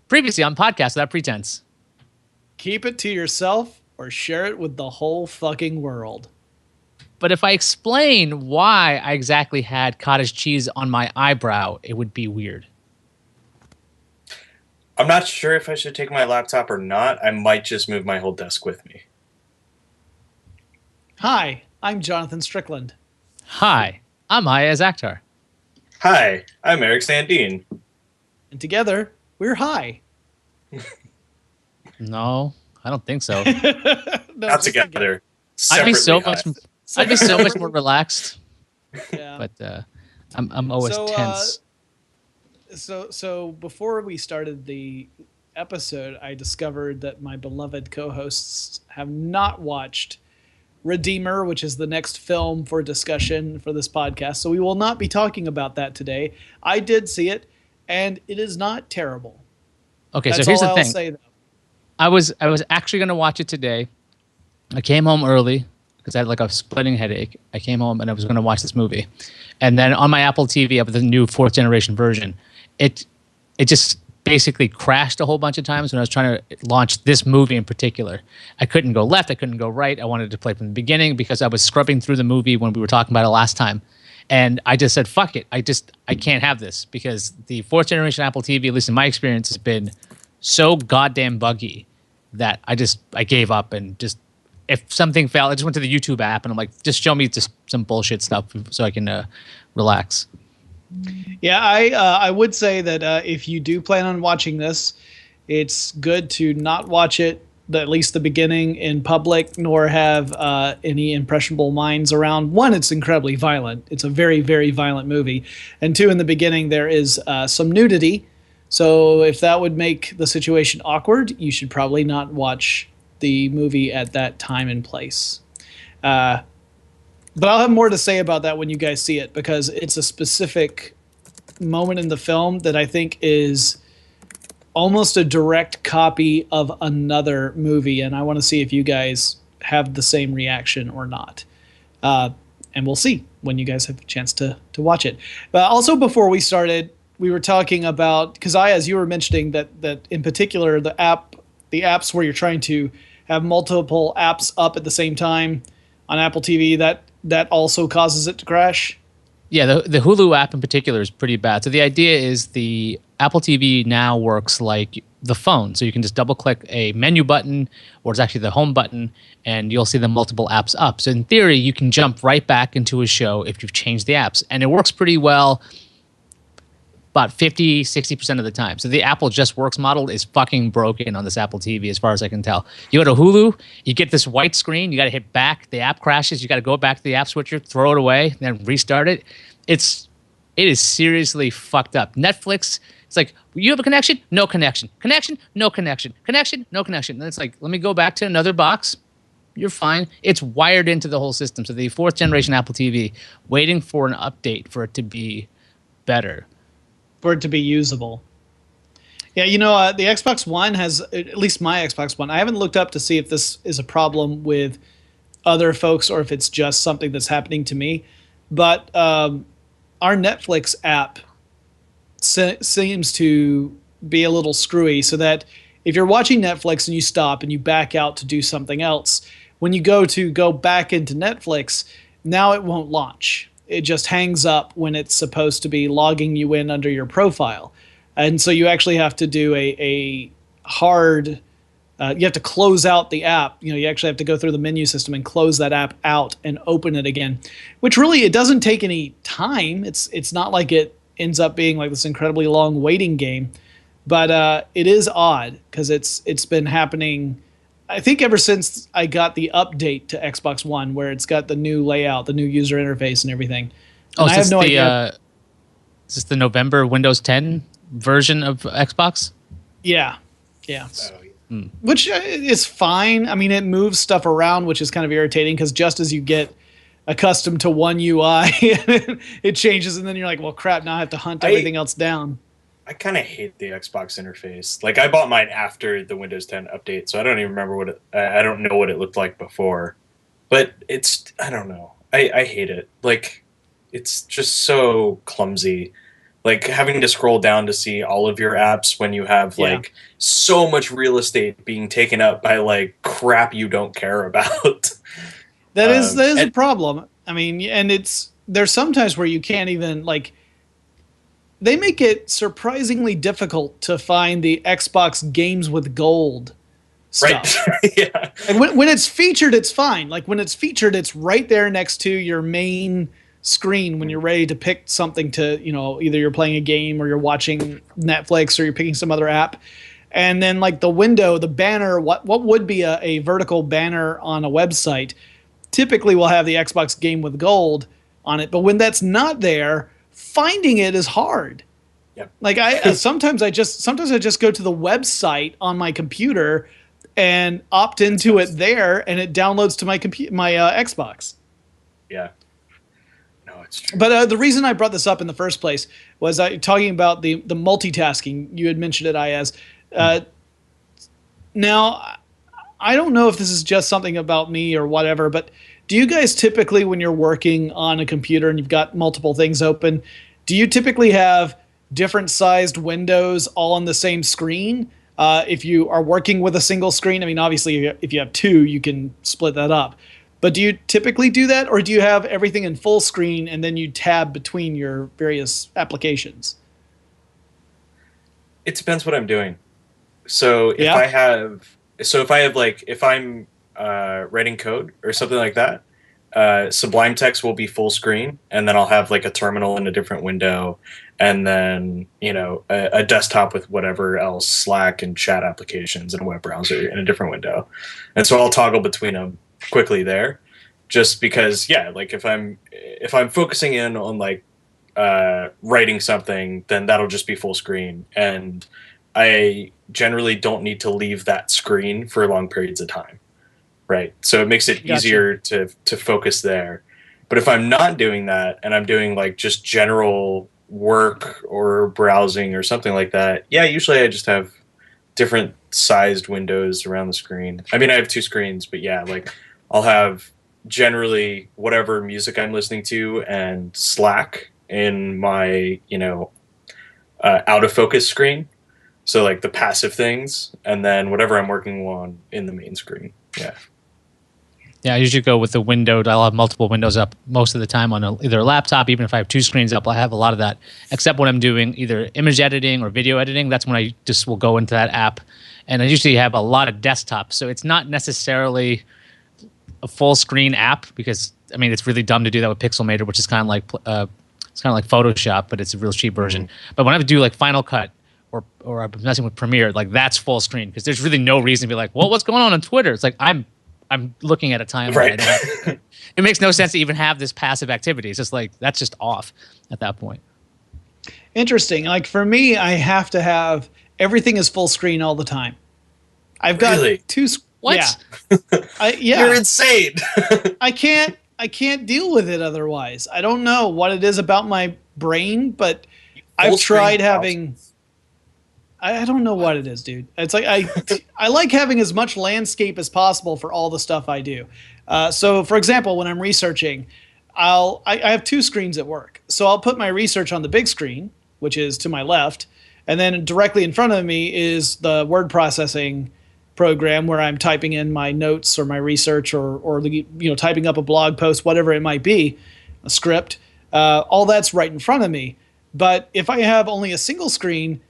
Previously on Podcast Without Pretense. Keep it to yourself or share it with the whole fucking world. But if I explain why I exactly had cottage cheese on my eyebrow, it would be weird. I'm not sure if I should take my laptop or not. I might just move my whole desk with me. Hi, I'm Jonathan Strickland. Hi, I'm Hayez Akhtar. Hi, I'm Eric Sandine. And together, we're high. No, I don't think so. Not together. I'd be so Separately much. high. I'd be so much more relaxed. Yeah. But I'm always tense. So before we started the episode, I discovered that my beloved co-hosts have not watched Redeemer, which is the next film for discussion for this podcast. So we will not be talking about that today. I did see it, and it is not terrible. Okay, That's so here's all the I'll thing. say, though. I was actually going to watch it today. I came home early because I had like a splitting headache. I came home and I was going to watch this movie. And then on my Apple TV, I have the new 4th generation version. It just basically crashed a whole bunch of times when I was trying to launch this movie in particular. I couldn't go left. I couldn't go right. I wanted to play from the beginning because I was scrubbing through the movie when we were talking about it last time. And I just said, fuck it. I can't have this because the 4th generation Apple TV, at least in my experience, has been so goddamn buggy that I gave up and just, if something failed, I just went to the YouTube app and I'm like, just show me just some bullshit stuff so I can relax. Yeah, I would say that if you do plan on watching this, it's good to not watch it, at least the beginning, in public, nor have any impressionable minds around. One, it's incredibly violent. It's a very, very violent movie. And two, in the beginning, there is some nudity. So if that would make the situation awkward, you should probably not watch the movie at that time and place. But I'll have more to say about that when you guys see it, because it's a specific moment in the film that I think is almost a direct copy of another movie, and I want to see if you guys have the same reaction or not. And we'll see when you guys have a chance to watch it. But also, before we started, we were talking about, because as you were mentioning that in particular the apps where you're trying to have multiple apps up at the same time on Apple TV, that also causes it to crash. Yeah, the Hulu app in particular is pretty bad. So the idea is the Apple TV now works like the phone. So you can just double click a menu button, or it's actually the home button, and you'll see the multiple apps up. So in theory, you can jump right back into a show if you've changed the apps. And it works pretty well about 50, 60% of the time. So the Apple Just Works model is fucking broken on this Apple TV as far as I can tell. You go to Hulu, you get this white screen, you got to hit back, the app crashes, you got to go back to the app switcher, throw it away, then restart it. It is seriously fucked up. Netflix, it's like, you have a connection? No connection. Connection? No connection. Connection? No connection. And it's like, let me go back to another box. You're fine. It's wired into the whole system. So the 4th generation Apple TV, waiting for an update for it to be better. For it to be usable. Yeah, the Xbox One has, at least my Xbox One, I haven't looked up to see if this is a problem with other folks or if it's just something that's happening to me. But our Netflix app seems to be a little screwy, so that if you're watching Netflix and you stop and you back out to do something else, when you go back into Netflix, now it won't launch. It just hangs up when it's supposed to be logging you in under your profile. And so you actually have to do a hard, you have to close out the app. You actually have to go through the menu system and close that app out and open it again, which really, it doesn't take any time. It's not like it ends up being like this incredibly long waiting game, but it is odd because it's been happening, I think, ever since I got the update to Xbox One, where it's got the new layout, the new user interface and everything. And I have no idea. Is this the November Windows 10 version of Xbox? Yeah. Which is fine. I mean, it moves stuff around, which is kind of irritating because just as you get accustomed to one UI, it changes, and then you're like, well, crap, now I have to hunt everything else down. I kind of hate the Xbox interface. Like, I bought mine after the Windows 10 update, so I don't even remember I don't know what it looked like before. But I don't know. I hate it. Like, it's just so clumsy. Like having to scroll down to see all of your apps when you have Yeah. like so much real estate being taken up by like crap you don't care about. That is a And problem. I mean, and there's sometimes where you can't even like they make it surprisingly difficult to find the Xbox games with gold stuff. right. Yeah. Like when it's featured, it's fine. Like when it's featured, it's right there next to your main screen when you're ready to pick something to, either you're playing a game or you're watching Netflix or you're picking some other app. And then like the window, the banner, what would be a vertical banner on a website typically will have the Xbox game with gold on it. But when that's not there, finding it is hard. Yep. Like sometimes I just go to the website on my computer and opt into it there, and it downloads to my Xbox. Yeah. No, it's true. But the reason I brought this up in the first place was talking about the multitasking. You had mentioned it, Ayaz. Now, I don't know if this is just something about me or whatever, but do you guys typically, when you're working on a computer and you've got multiple things open, do you typically have different sized windows all on the same screen? If you are working with a single screen, I mean, obviously, if you have two, you can split that up. But do you typically do that, or do you have everything in full screen and then you tab between your various applications? It depends what I'm doing. So if Yeah. if I'm writing code or something like that, Sublime Text will be full screen, and then I'll have like a terminal in a different window, and then a desktop with whatever else, Slack and chat applications and a web browser in a different window, and so I'll toggle between them quickly there, just because like if I'm focusing in on like writing something, then that'll just be full screen, and I generally don't need to leave that screen for long periods of time. Right. So it makes it easier to focus there. But if I'm not doing that and I'm doing like just general work or browsing or something like that, usually I just have different sized windows around the screen. I mean, I have two screens, but like I'll have generally whatever music I'm listening to and Slack in my, out of focus screen. So like the passive things, and then whatever I'm working on in the main screen. Yeah. Yeah, I usually go with the window. I'll have multiple windows up most of the time on either a laptop. Even if I have two screens up, I have a lot of that. Except when I'm doing either image editing or video editing, that's when I just will go into that app. And I usually have a lot of desktops, so it's not necessarily a full screen app because I mean it's really dumb to do that with Pixelmator, which is kind of like Photoshop, but it's a real cheap version. Mm-hmm. But when I do like Final Cut or I'm messing with Premiere, like that's full screen because there's really no reason to be like, well, what's going on Twitter? It's like I'm looking at a timeline. Right. It makes no sense to even have this passive activity. It's just like that's just off at that point. Interesting. Like for me, I have to have everything is full screen all the time. I've got two. What? Yeah. You're insane. I can't deal with it otherwise. I don't know what it is about my brain, but I've tried having. I don't know what it is, dude. It's like I like having as much landscape as possible for all the stuff I do. So, for example, when I'm researching, I have two screens at work. So I'll put my research on the big screen, which is to my left, and then directly in front of me is the word processing program where I'm typing in my notes or my research or typing up a blog post, whatever it might be, a script. All that's right in front of me. But if I have only a single screen,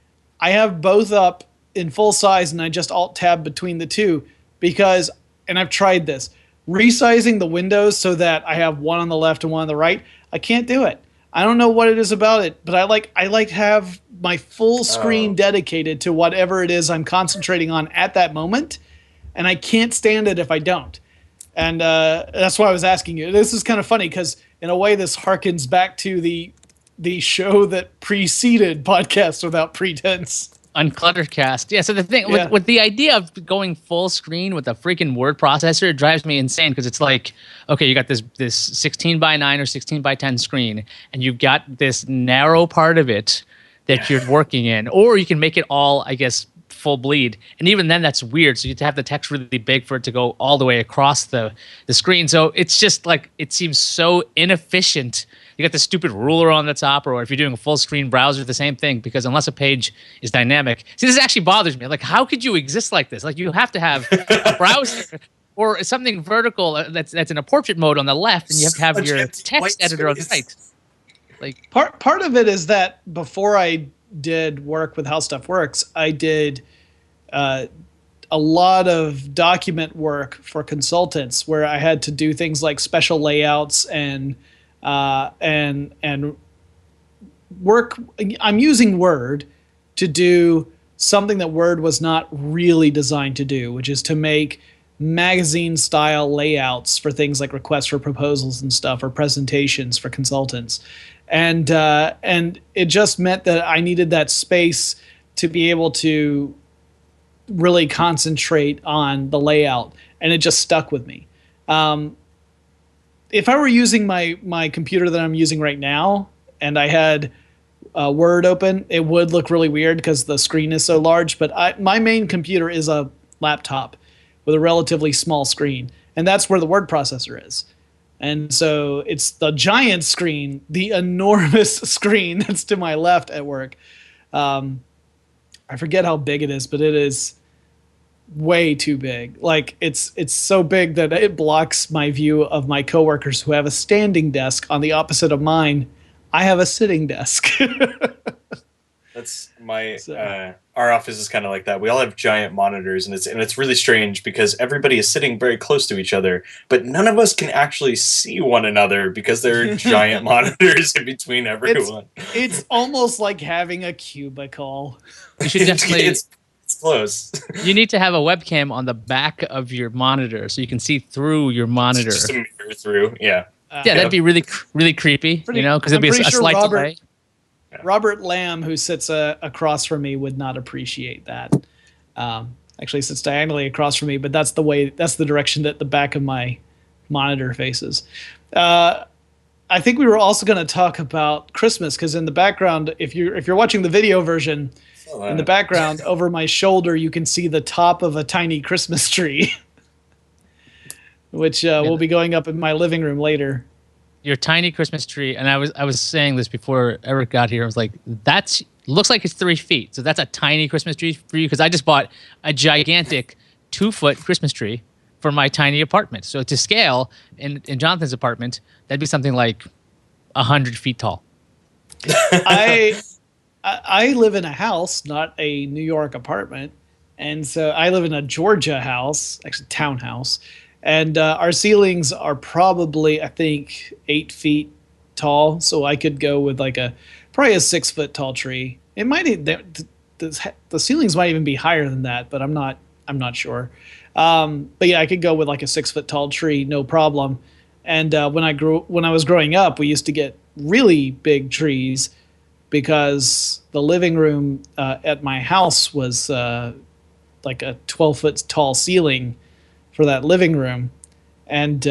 I have both up in full size and I just alt tab between the two because, and I've tried this, resizing the windows so that I have one on the left and one on the right. I can't do it. I don't know what it is about it, but I like to have my full screen dedicated to whatever it is I'm concentrating on at that moment. And I can't stand it if I don't. And that's why I was asking you. This is kind of funny because in a way this harkens back to the show that preceded Podcast Without Pretense. Uncluttercast. Yeah, so the thing with the idea of going full screen with a freaking word processor, it drives me insane because it's like, okay, you got this 16 by 9 or 16 by 10 screen, and you've got this narrow part of it that you're working in, or you can make it all, I guess, full bleed. And even then, that's weird. So you have to have the text really big for it to go all the way across the screen. So it's just like, it seems so inefficient. You got the stupid ruler on the top, or if you're doing a full screen browser, the same thing. Because unless a page is dynamic, see, this actually bothers me. Like, how could you exist like this? Like, you have to have a browser or something vertical that's in a portrait mode on the left, and you have to have your text editor on the right. Like, part of it is that before I did work with How Stuff Works, I did a lot of document work for consultants where I had to do things like special layouts and work. I'm using Word to do something that Word was not really designed to do, which is to make magazine style layouts for things like requests for proposals and stuff, or presentations for consultants. And it just meant that I needed that space to be able to really concentrate on the layout, and it just stuck with me. If I were using my computer that I'm using right now, and I had Word open, it would look really weird because the screen is so large. But my main computer is a laptop with a relatively small screen, and that's where the word processor is. And so it's the giant screen, the enormous screen that's to my left at work. I forget how big it is, but it is way too big. Like, it's so big that it blocks my view of my coworkers who have a standing desk on the opposite of mine. I have a sitting desk. That's my our office is kind of like that. We all have giant monitors, and it's really strange because everybody is sitting very close to each other, but none of us can actually see one another because there are giant monitors in between everyone. It's almost like having a cubicle. You should definitely. It's close. You need to have a webcam on the back of your monitor so you can see through your monitor. Just a mirror through, yeah. Yeah, that'd be really creepy, you know, because it'd be a slight delay. Robert Lamb, who sits across from me, would not appreciate that. Actually, sits diagonally across from me, but that's the direction that the back of my monitor faces. I think we were also going to talk about Christmas, because in the background, if you're watching the video version, in the background over my shoulder, you can see the top of a tiny Christmas tree, which will be going up in my living room later. Your tiny Christmas tree, and I was saying this before Eric got here. I was like, that looks like it's 3 feet, so that's a tiny Christmas tree for you, because I just bought a gigantic 2-foot Christmas tree for my tiny apartment. So to scale, in Jonathan's apartment, that'd be something like 100 feet tall. I live in a house, not a New York apartment, and so I live in a Georgia house, actually townhouse. And our ceilings are probably, I think, 8 feet tall. So I could go with probably a 6-foot tall tree. It might the ceilings might even be higher than that, but I'm not sure. But yeah, I could go with like a 6-foot tall tree, no problem. And when I was growing up, we used to get really big trees because the living room at my house was like a 12-foot tall ceiling for that living room, and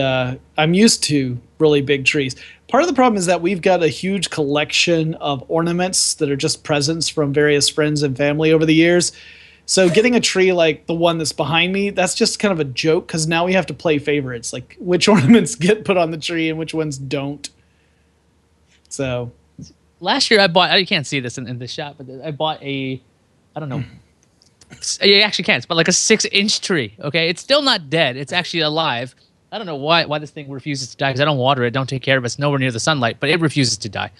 I'm used to really big trees. Part of the problem is that we've got a huge collection of ornaments that are just presents from various friends and family over the years. So getting a tree like the one that's behind me, that's just kind of a joke, because now we have to play favorites, like which ornaments get put on the tree and which ones don't. So last year I bought, you can't see this in the shop, but I bought I don't know, you actually can't. It's about like a 6-inch tree. Okay, it's still not dead. It's actually alive. I don't know why this thing refuses to die, because I don't water it, don't take care of it. It's nowhere near the sunlight, but it refuses to die.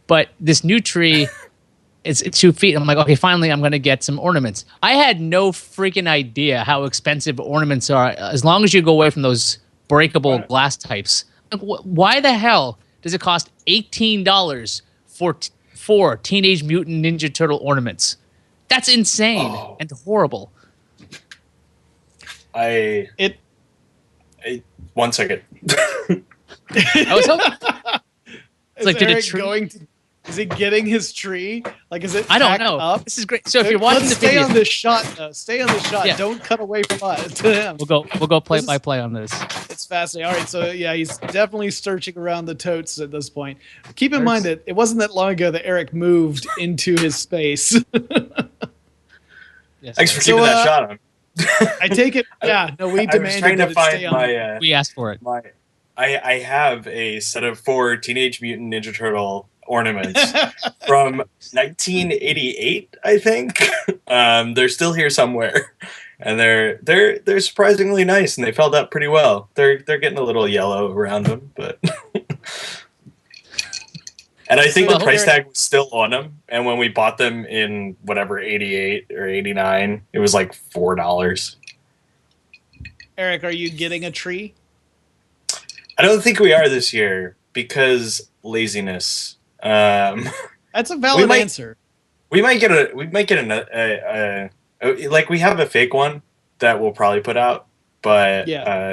But this new tree, it's 2 feet. I'm like, okay, finally, I'm gonna get some ornaments. I had no freaking idea how expensive ornaments are. As long as you go away from those breakable glass types, like, why the hell does it cost $18 for 4 Teenage Mutant Ninja Turtle ornaments? That's insane and horrible. 1 second. I was hoping. It's like, Eric is he getting his tree? Like, is it? I don't know. Up? This is great. So if you're watching the video, stay on this shot. Stay on this shot. Yeah. Don't cut away from to him. We'll go play by play on this. It's fascinating. All right, so yeah, he's definitely searching around the totes at this point. Keep in mind that it wasn't that long ago that Eric moved into his space. Yes, thanks for keeping that shot on. I take it. Yeah, no, we demanded that it stay on. We asked for it. I have a set of 4 Teenage Mutant Ninja Turtle ornaments from 1988, I think. They're still here somewhere, and they're surprisingly nice, and they've held up pretty well. They're getting a little yellow around them, but and I think the price tag was still on them. And when we bought them in whatever 88 or 89, it was like $4. Eric, are you getting a tree? I don't think we are this year because laziness. That's a valid answer. We might get a like we have a fake one that we'll probably put out, but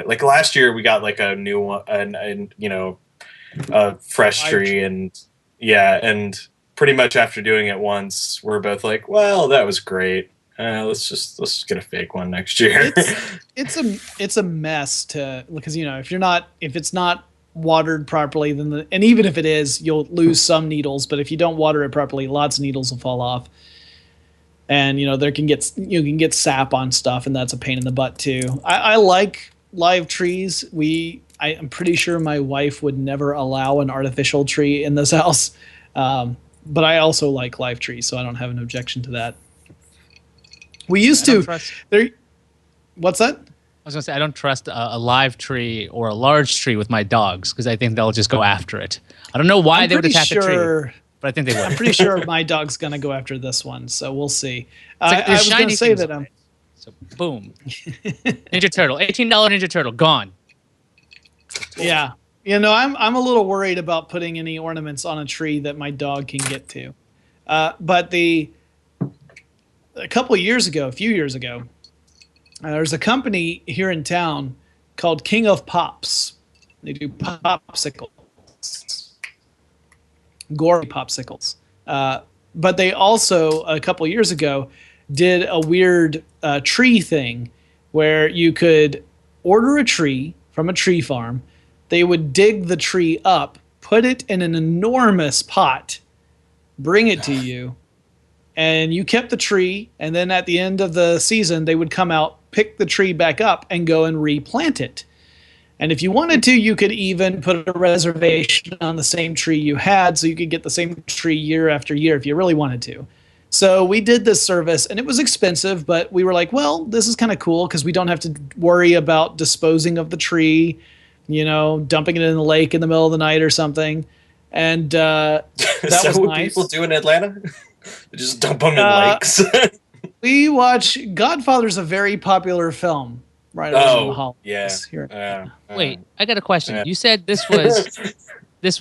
like last year we got like a new one, and you know, a fresh tree, and and pretty much after doing it once, we're both like, well, that was great. Let's just get a fake one next year. It's a mess because you know if it's not watered properly, then and even if it is, you'll lose some needles. But if you don't water it properly, lots of needles will fall off, and you know you can get sap on stuff, and that's a pain in the butt too. I like live trees. I'm pretty sure my wife would never allow an artificial tree in this house, but I also like live trees, so I don't have an objection to that. We used to. What's that? I was going to say, I don't trust a live tree or a large tree with my dogs because I think they'll just go after it. I don't know why they would attack a tree, but I think they would. I'm pretty sure my dog's going to go after this one, so we'll see. I was going to say that So, boom. Ninja Turtle. $18 Ninja Turtle, gone. Yeah. You know, I'm a little worried about putting any ornaments on a tree that my dog can get to. But a few years ago, there's a company here in town called King of Pops. They do popsicles, gory popsicles. But they also, a couple years ago, did a weird tree thing where you could order a tree from a tree farm. They would dig the tree up, put it in an enormous pot, bring it to you, and you kept the tree, and then at the end of the season, they would come out, pick the tree back up, and go and replant it. And if you wanted to, you could even put a reservation on the same tree you had, so you could get the same tree year after year if you really wanted to. So we did this service, and it was expensive, but we were like, well, this is kind of cool because we don't have to worry about disposing of the tree, you know, dumping it in the lake in the middle of the night or something. And that was what nice. People do in Atlanta? They just dump them in lakes. We watch Godfather's a very popular film right around the holidays. Yeah. Wait, I got a question. Yeah. You said this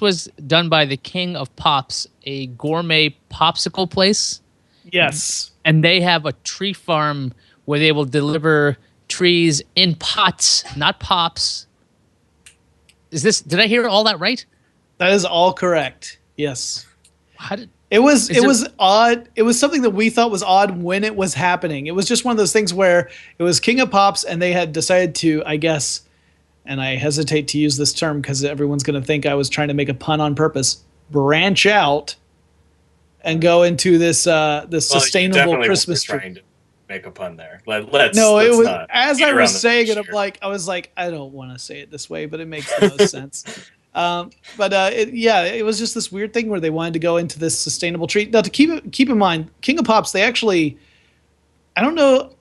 was done by the King of Pops, a gourmet popsicle place? Yes. And they have a tree farm where they will deliver trees in pots, not pops. Did I hear all that right? That is all correct. Yes. It was odd. It was something that we thought was odd when it was happening. It was just one of those things where it was King of Pops and they had decided to, I guess, and I hesitate to use this term because everyone's going to think I was trying to make a pun on purpose, branch out and go into this sustainable Christmas tree. Trying to make a pun there. It was as I was saying it. I was like, I don't want to say it this way, but it makes the most sense. It was just this weird thing where they wanted to go into this sustainable tree. Now, to keep in mind, King of Pops, they actually, I don't know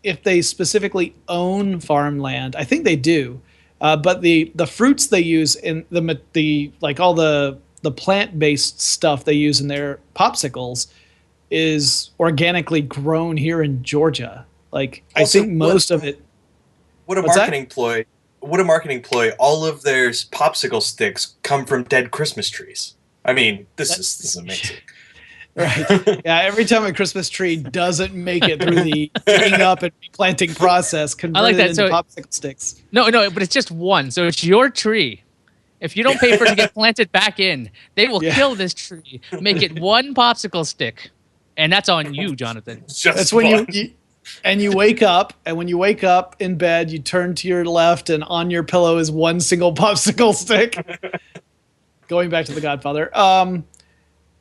if they specifically own farmland. I think they do, but the fruits they use in the like all the plant-based stuff they use in their popsicles is organically grown here in Georgia. Like Also, I think most of it. What a marketing ploy! What a marketing ploy! All of their popsicle sticks come from dead Christmas trees. I mean, this is amazing. Right. Yeah. Every time a Christmas tree doesn't make it through the digging up and replanting process, convert it into popsicle sticks. No, but it's just one. So it's your tree. If you don't pay for it to get planted back in, they will kill this tree, make it one popsicle stick, and that's on you, Jonathan. That's when you wake up, and when you wake up in bed, you turn to your left, and on your pillow is one single popsicle stick. Going back to The Godfather.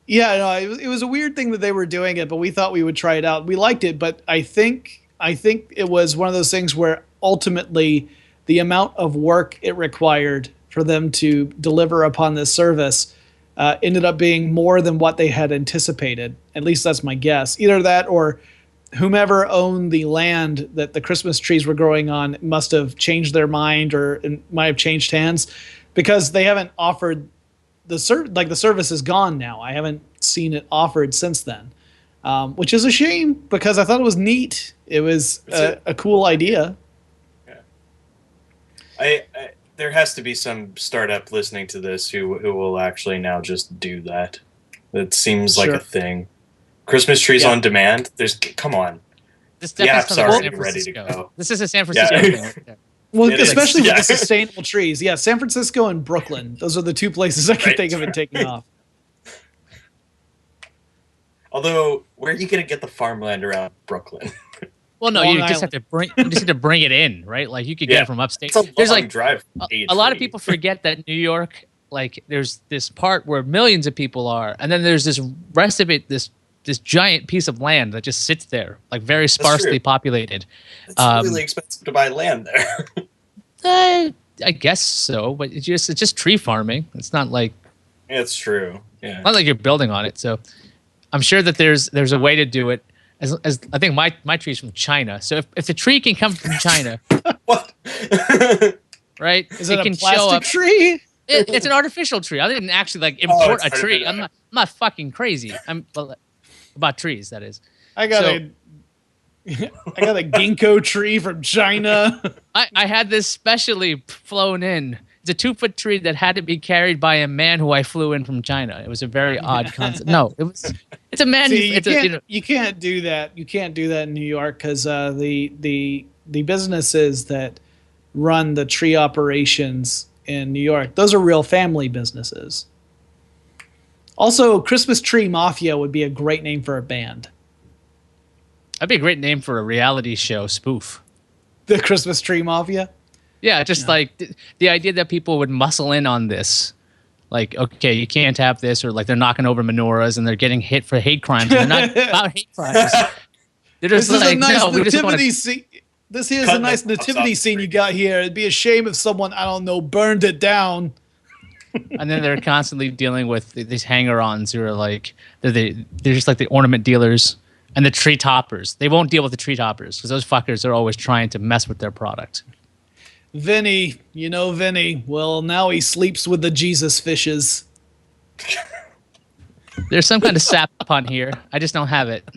It was a weird thing that they were doing it, but we thought we would try it out. We liked it, but I think it was one of those things where ultimately the amount of work it required for them to deliver upon this service ended up being more than what they had anticipated. At least that's my guess. Either that or whomever owned the land that the Christmas trees were growing on must have changed their mind or it might have changed hands, because they haven't offered the service is gone now. I haven't seen it offered since then, which is a shame because I thought it was neat. It was a cool idea. Yeah. There has to be some startup listening to this who will actually now just do that. It seems like a thing. Christmas trees on demand. Come on. This the app's already ready to go. This is a San Francisco thing right there. Well, especially with the sustainable trees. Yeah, San Francisco and Brooklyn. Those are the two places I can think of it taking off. Although, where are you going to get the farmland around Brooklyn? Well, no, you just have to bring it in, right? Like you could get it from upstate. There's like drive. A lot of people forget that New York, like there's this part where millions of people are, and then there's this rest of it, this giant piece of land that just sits there, like very sparsely populated. It's really expensive to buy land there. I guess so, but it's just tree farming. It's not like it's true. Yeah, not like you're building on it. So I'm sure that there's a way to do it. As I think my tree's from China, so if the tree can come from China, what? Right? Is it a plastic tree? It's an artificial tree. I didn't actually import a tree. I'm not fucking crazy. I'm about trees. That is. I got a ginkgo tree from China. I had this specially flown in. It's a 2-foot tree that had to be carried by a man who I flew in from China. It was a very odd concept. No, it's a man. See, you can't do that. You can't do that in New York because the businesses that run the tree operations in New York, those are real family businesses. Also, Christmas Tree Mafia would be a great name for a band. That'd be a great name for a reality show spoof. The Christmas Tree Mafia? Yeah, like the idea that people would muscle in on this. Like, okay, you can't have this, or like they're knocking over menorahs and they're getting hit for hate crimes. They're not about hate crimes. They're just this is a nice nativity scene. This is a nice nativity scene you got here. It'd be a shame if someone, I don't know, burned it down. And then they're constantly dealing with these hanger-ons who are like, they're just like the ornament dealers and the tree toppers. They won't deal with the tree toppers because those fuckers are always trying to mess with their product. Vinny, you know Vinny. Well, now he sleeps with the Jesus fishes. There's some kind of sap on here. I just don't have it.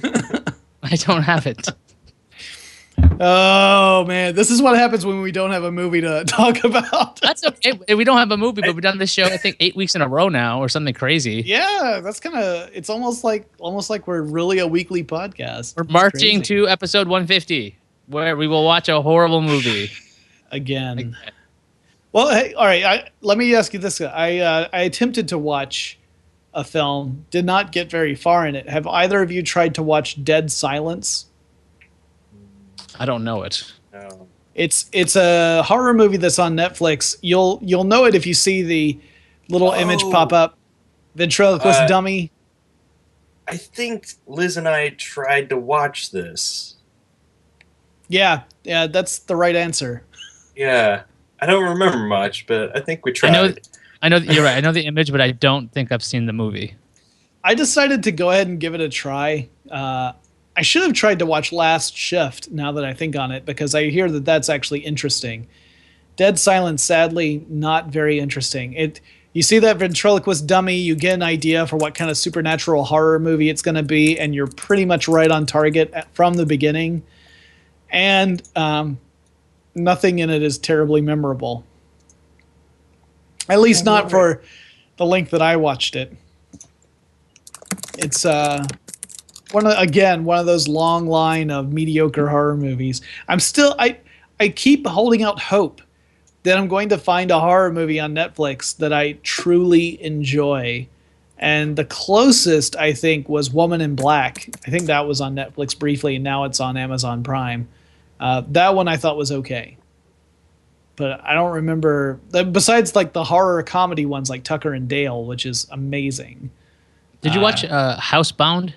I don't have it. Oh, man. This is what happens when we don't have a movie to talk about. That's okay. We don't have a movie, but we've done this show, I think, 8 weeks in a row now or something crazy. Yeah, that's kind of, it's almost like we're really a weekly podcast. We're marching to episode 150, where we will watch a horrible movie. Again. Well, hey, all right. Let me ask you this. I attempted to watch a film, did not get very far in it. Have either of you tried to watch Dead Silence? I don't know it. No. It's a horror movie that's on Netflix. You'll know it if you see the little image pop up. Ventriloquist dummy. I think Liz and I tried to watch this. Yeah, that's the right answer. Yeah, I don't remember much, but I think we tried. I know you're right. I know the image, but I don't think I've seen the movie. I decided to go ahead and give it a try. I should have tried to watch Last Shift now that I think on it, because I hear that that's actually interesting. Dead Silence, sadly, not very interesting. You see that ventriloquist dummy, you get an idea for what kind of supernatural horror movie it's going to be, and you're pretty much right on target from the beginning. And nothing in it is terribly memorable. At least not for the length that I watched it. It's one of those long line of mediocre horror movies. I keep holding out hope that I'm going to find a horror movie on Netflix that I truly enjoy. And the closest, I think, was Woman in Black. I think that was on Netflix briefly, and now it's on Amazon Prime. That one I thought was okay. But I don't remember, besides like the horror comedy ones like Tucker and Dale, which is amazing. Did you watch Housebound?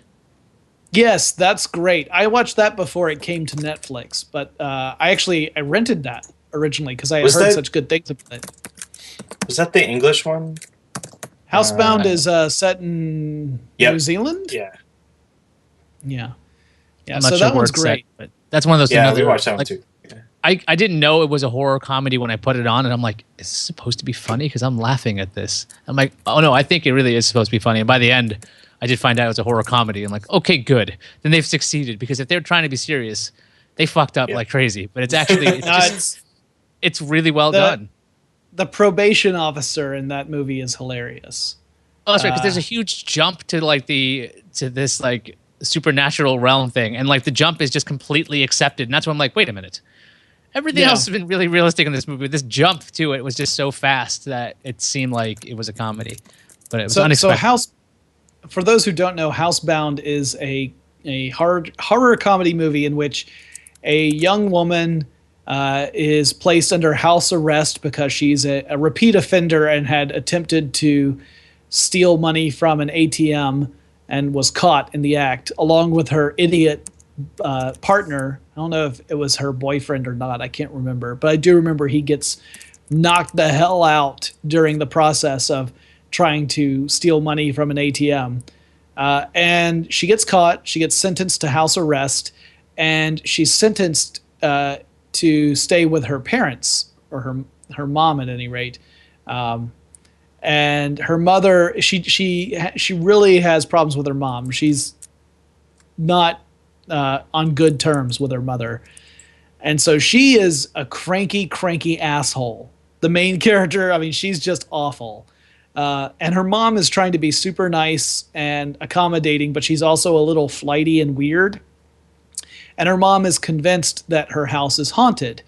Yes, that's great. I watched that before it came to Netflix, but I rented that originally because I had heard such good things about it. Was that the English one? Housebound is set in Yep. New Zealand. Yeah. Yeah. I'm So not sure that where one's it's set, great. but that's one of those. Yeah, another, we watched that one like, too. I didn't know it was a horror comedy when I put it on, and I'm like, is this supposed to be funny? Because I'm laughing at this. I'm like, oh no, I think it really is supposed to be funny. And by the end, I did find out it was a horror comedy. I'm like, okay, good. Then they've succeeded, because if they're trying to be serious, they fucked up like crazy. But it's actually it's really well done. The probation officer in that movie is hilarious. Oh, that's right. Because there's a huge jump to this like supernatural realm thing, and like the jump is just completely accepted. And that's when I'm like, wait a minute. Everything else has been really realistic in this movie. This jump to it was just so fast that it seemed like it was a comedy, but it was unexpected. So for those who don't know, Housebound is a horror comedy movie in which a young woman is placed under house arrest because she's a repeat offender and had attempted to steal money from an ATM and was caught in the act, along with her idiot partner. I don't know if it was her boyfriend or not. I can't remember. But I do remember he gets knocked the hell out during the process of trying to steal money from an ATM. And she gets caught. She gets sentenced to house arrest. And she's sentenced to stay with her parents, or her mom at any rate. And her mother, she really has problems with her mom. She's not on good terms with her mother. And so she is a cranky asshole. The main character, I mean, she's just awful. And her mom is trying to be super nice and accommodating, but she's also a little flighty and weird. And her mom is convinced that her house is haunted.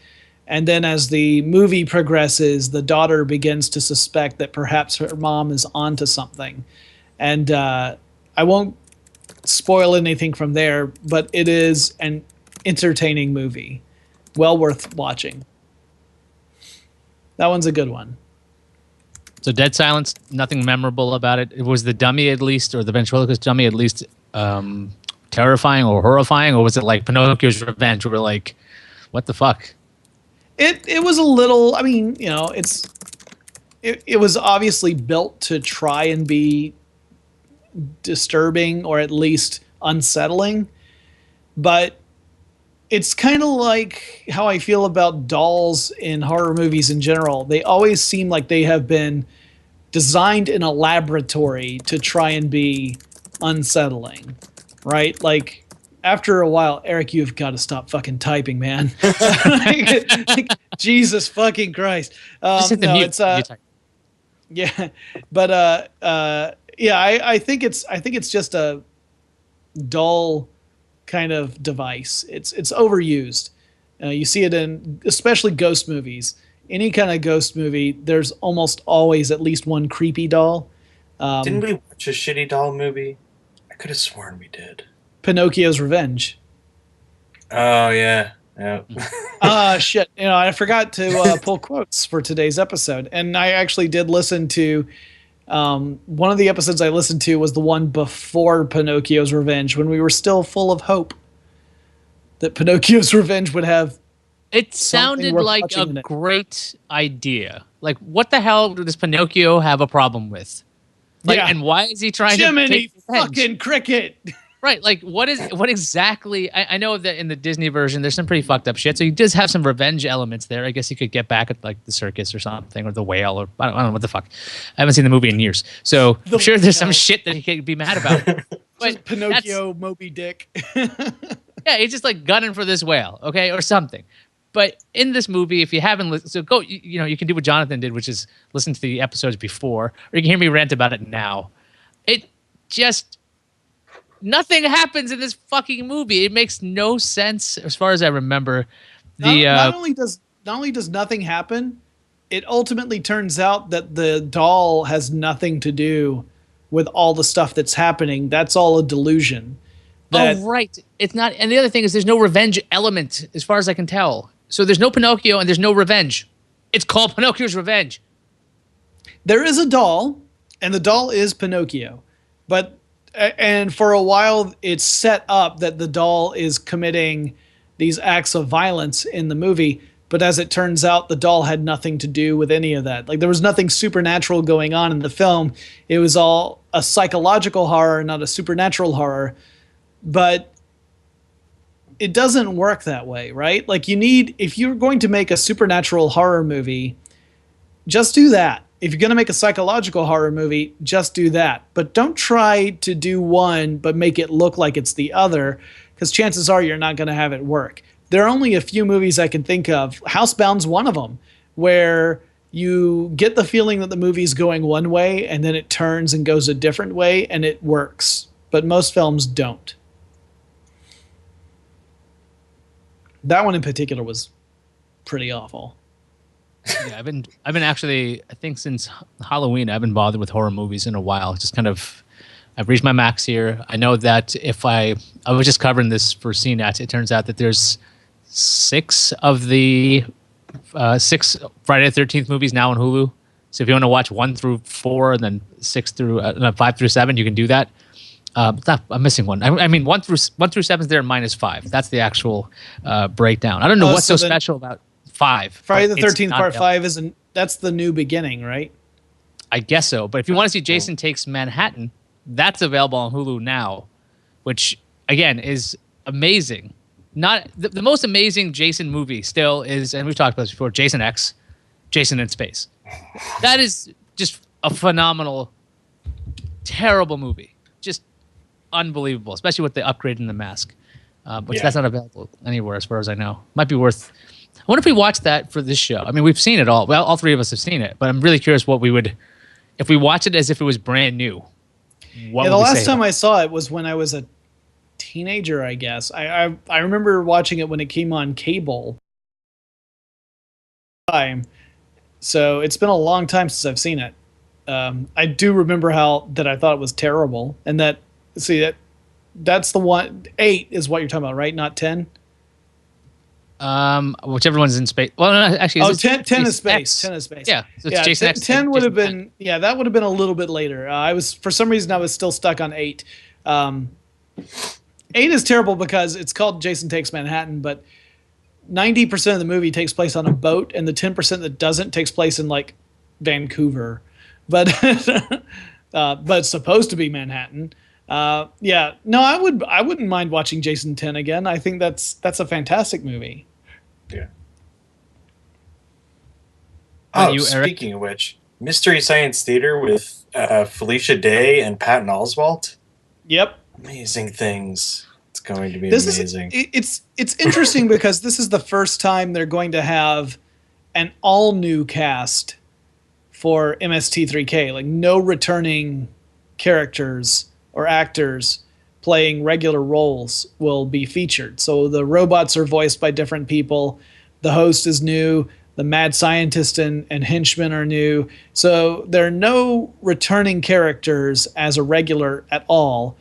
And then as the movie progresses, the daughter begins to suspect that perhaps her mom is onto something. And I won't spoil anything from there, but it is an entertaining movie. Well worth watching. That one's a good one. So Dead Silence, nothing memorable about it. Was the dummy at least, or the ventriloquist dummy at least terrifying or horrifying? Or was it like Pinocchio's Revenge, where we're like, what the fuck? It was a little, I mean, you know, it was obviously built to try and be disturbing or at least unsettling, but it's kind of like how I feel about dolls in horror movies in general. They always seem like they have been designed in a laboratory to try and be unsettling, right? Like, after a while, Eric, you've got to stop fucking typing, man. Like, Jesus fucking Christ. Just hit the mute. Yeah, but yeah, I think it's just a dull kind of device. It's overused. You see it in especially ghost movies. Any kind of ghost movie, there's almost always at least one creepy doll. Didn't we watch a shitty doll movie? I could have sworn we did. Pinocchio's Revenge. Oh yeah. Shit. You know, I forgot to pull quotes for today's episode, and I actually did listen to. One of the episodes I listened to was the one before Pinocchio's Revenge, when we were still full of hope that Pinocchio's Revenge would have. It sounded like a great idea. Like, what the hell does Pinocchio have a problem with? Like, and why is he trying Jiminy to take fucking cricket? Right, like what exactly? I know that in the Disney version, there's some pretty fucked up shit. So he does have some revenge elements there. I guess he could get back at like the circus or something, or the whale, or I don't know what the fuck. I haven't seen the movie in years, so I'm sure there's some shit that he could be mad about. But Pinocchio, Moby Dick. Yeah, he's just like gunning for this whale, okay, or something. But in this movie, if you haven't listened, so go, you know, you can do what Jonathan did, which is listen to the episodes before, or you can hear me rant about it now. It just. Nothing happens in this fucking movie. It makes no sense as far as I remember. Not only does nothing happen, it ultimately turns out that the doll has nothing to do with all the stuff that's happening. That's all a delusion. Right. It's not. And the other thing is there's no revenge element as far as I can tell. So there's no Pinocchio and there's no revenge. It's called Pinocchio's Revenge. There is a doll, and the doll is Pinocchio. And for a while, it's set up that the doll is committing these acts of violence in the movie. But as it turns out, the doll had nothing to do with any of that. Like, there was nothing supernatural going on in the film. It was all a psychological horror, not a supernatural horror. But it doesn't work that way, right? Like, if you're going to make a supernatural horror movie, just do that. If you're going to make a psychological horror movie, just do that. But don't try to do one but make it look like it's the other, because chances are you're not going to have it work. There are only a few movies I can think of. Housebound's one of them, where you get the feeling that the movie's going one way and then it turns and goes a different way and it works. But most films don't. That one in particular was pretty awful. Yeah, I've been actually, I think since Halloween, I haven't bothered with horror movies in a while. Just kind of, I've reached my max here. I know that if I was just covering this for CNET, it turns out that there's 6 of the 6 Friday the 13th movies now on Hulu. So if you want to watch 1 through 4 and then 5 through 7, you can do that. I'm missing one. I mean, 1 through 7 is there -5. That's the actual breakdown. I don't know what's so special about 5. Friday the 13th Part 5 isn't. That's the new beginning, right? I guess so. But if you want to see Jason Takes Manhattan, that's available on Hulu now, which again is amazing. Not the most amazing Jason movie still is, and we've talked about this before, Jason X, Jason in Space. That is just a phenomenal, terrible movie. Just unbelievable, especially with the upgrade in the mask, which that's not available anywhere as far as I know. Might be worth. I wonder if we watched that for this show. I mean, we've seen it all. Well, all 3 of us have seen it, but I'm really curious what we would, if we watched it as if it was brand new. The last time I saw it was when I was a teenager, I guess. I remember watching it when it came on cable. So it's been a long time since I've seen it. I do remember that I thought it was terrible, and that's the one. 8 is what you're talking about, right? Not 10. Whichever one's in space. Well, no, actually, 10 is space. 10 is space. Yeah, so it's Jason X. 10 would have been. Yeah, that would have been a little bit later. For some reason I was still stuck on 8. 8 is terrible because it's called Jason Takes Manhattan, but 90% of the movie takes place on a boat, and the 10% that doesn't takes place in like Vancouver, but but it's supposed to be Manhattan. No, I wouldn't mind watching Jason 10 again. I think that's a fantastic movie. Yeah. Oh, speaking of which, Mystery Science Theater with Felicia Day and Patton Oswalt. Yep. Amazing things. It's going to be amazing. It's interesting because this is the first time they're going to have an all-new cast for MST3K. Like, no returning characters or actors playing regular roles will be featured. So the robots are voiced by different people. The host is new. The mad scientist and henchmen are new. So there are no returning characters as a regular at all,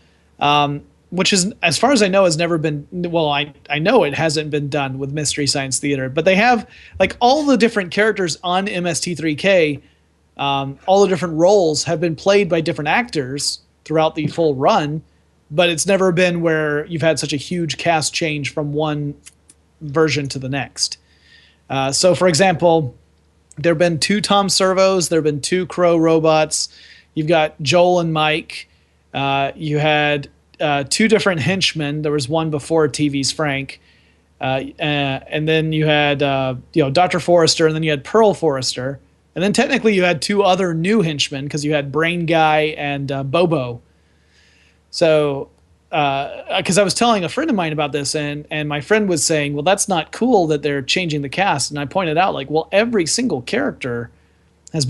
which is, as far as I know, has never been. Well, I know it hasn't been done with Mystery Science Theater, but they have, like, all the different characters on MST3K, all the different roles have been played by different actors throughout the full run, but it's never been where you've had such a huge cast change from one version to the next. So, for example, there have been 2 Tom Servos, there have been 2 Crow robots. You've got Joel and Mike. You had 2 different henchmen. There was one before TV's Frank. And then you had Dr. Forrester, and then you had Pearl Forrester. And then technically you had 2 other new henchmen because you had Brain Guy and Bobo. So, because I was telling a friend of mine about this, and my friend was saying, well, that's not cool that they're changing the cast. And I pointed out, like, well, every single character has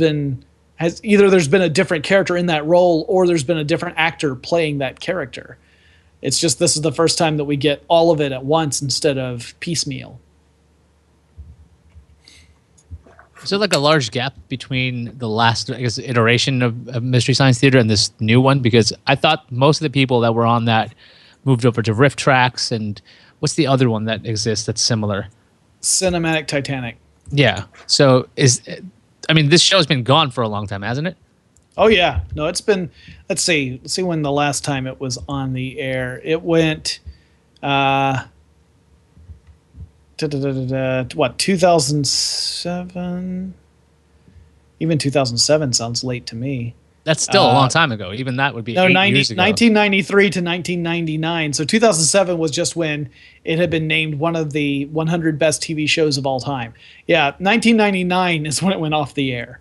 either there's been a different character in that role or there's been a different actor playing that character. It's just this is the first time that we get all of it at once instead of piecemeal. Is there like a large gap between the last, I guess, iteration of Mystery Science Theater and this new one? Because I thought most of the people that were on that moved over to Riff Tracks, and what's the other one that exists that's similar? Cinematic Titanic. Yeah. So this show's been gone for a long time, hasn't it? Oh yeah. No, it's been. Let's see when the last time it was on the air. It went. what, 2007? Even 2007 sounds late to me. That's still a long time ago. Even that would be 8 years ago. 1993 to 1999. So 2007 was just when it had been named one of the 100 best TV shows of all time. Yeah, 1999 is when it went off the air.